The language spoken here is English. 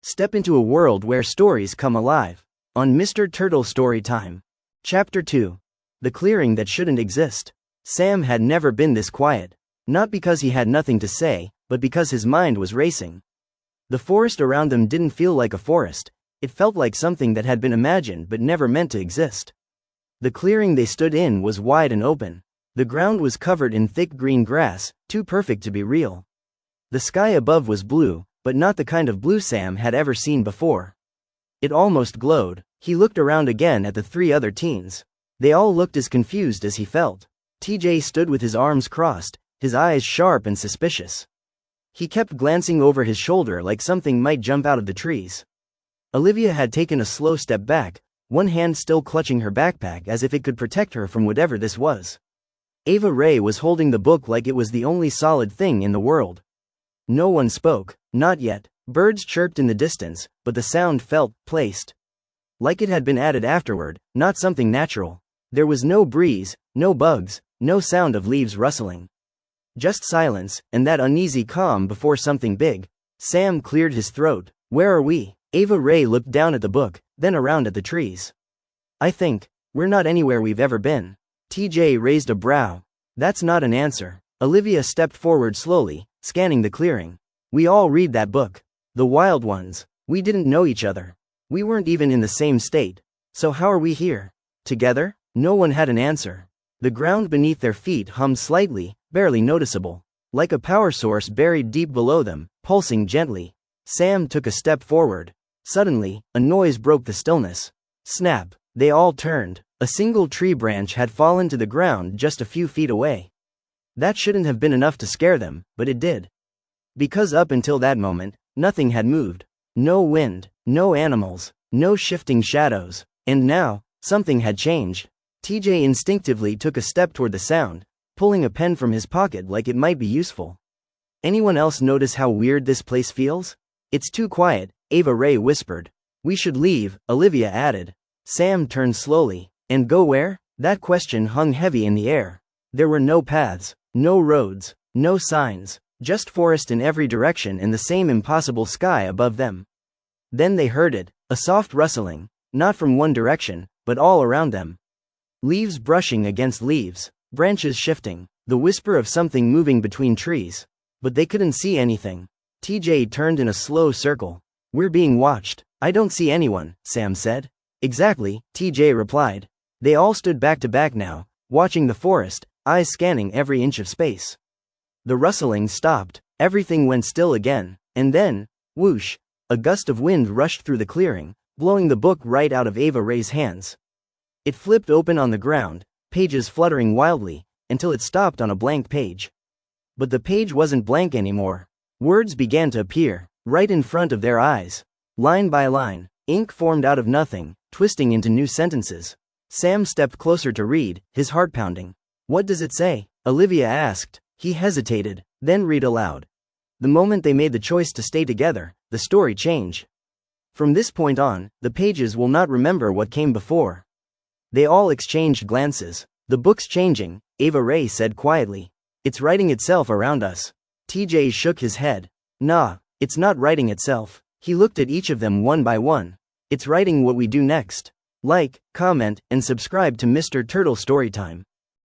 Step into a world where stories come alive. On Mr. Turtle Storytime. Chapter 2. The Clearing That Shouldn't Exist. Sam had never been this quiet. Not because he had nothing to say, but because his mind was racing. The forest around them didn't feel like a forest. It felt like something that had been imagined but never meant to exist. The clearing they stood in was wide and open. The ground was covered in thick green grass, too perfect to be real. The sky above was blue, but not the kind of blue Sam had ever seen before. It almost glowed. He looked around again at the three other teens. They all looked as confused as he felt. TJ stood with his arms crossed, his eyes sharp and suspicious. He kept glancing over his shoulder like something might jump out of the trees. Olivia had taken a slow step back, one hand still clutching her backpack as if it could protect her from whatever this was. Ava Ray was holding the book like it was the only solid thing in the world. No one spoke, not yet. Birds chirped in the distance, but the sound felt placed. Like it had been added afterward, not something natural. There was no breeze, no bugs, no sound of leaves rustling. Just silence, and that uneasy calm before something big. Sam cleared his throat. Where are we? Ava Ray looked down at the book, then around at the trees. I think we're not anywhere we've ever been. TJ raised a brow. That's not an answer. Olivia stepped forward slowly, scanning the clearing. We all read that book. The Wild Ones. We didn't know each other. We weren't even in the same state. So how are we here? Together? No one had an answer. The ground beneath their feet hummed slightly, barely noticeable. Like a power source buried deep below them, pulsing gently. Sam took a step forward. Suddenly, a noise broke the stillness. Snap. They all turned. A single tree branch had fallen to the ground just a few feet away. That shouldn't have been enough to scare them, but it did. Because up until that moment, nothing had moved. No wind, no animals, no shifting shadows. And now, something had changed. TJ instinctively took a step toward the sound, pulling a pen from his pocket like it might be useful. Anyone else notice how weird this place feels? It's too quiet, Ava Ray whispered. We should leave, Olivia added. Sam turned slowly. And go where? That question hung heavy in the air. There were no paths, no roads, no signs, just forest in every direction and the same impossible sky above them. Then they heard it, a soft rustling, not from one direction, but all around them. Leaves brushing against leaves, branches shifting, the whisper of something moving between trees. But they couldn't see anything. TJ turned in a slow circle. We're being watched. I don't see anyone, Sam said. Exactly, TJ replied. They all stood back to back now, watching the forest, eyes scanning every inch of space. The rustling stopped, everything went still again, and then, whoosh, a gust of wind rushed through the clearing, blowing the book right out of Ava Ray's hands. It flipped open on the ground, pages fluttering wildly, until it stopped on a blank page. But the page wasn't blank anymore. Words began to appear, right in front of their eyes. Line by line, ink formed out of nothing, twisting into new sentences. Sam stepped closer to read, his heart pounding. What does it say? Olivia asked. He hesitated, then read aloud. The moment they made the choice to stay together, the story changed. From this point on, the pages will not remember what came before. They all exchanged glances. The book's changing, Ava Ray said quietly. It's writing itself around us. TJ shook his head. Nah, it's not writing itself. He looked at each of them one by one. It's writing what we do next. Like, comment, and subscribe to Mr. Turtle Storytime.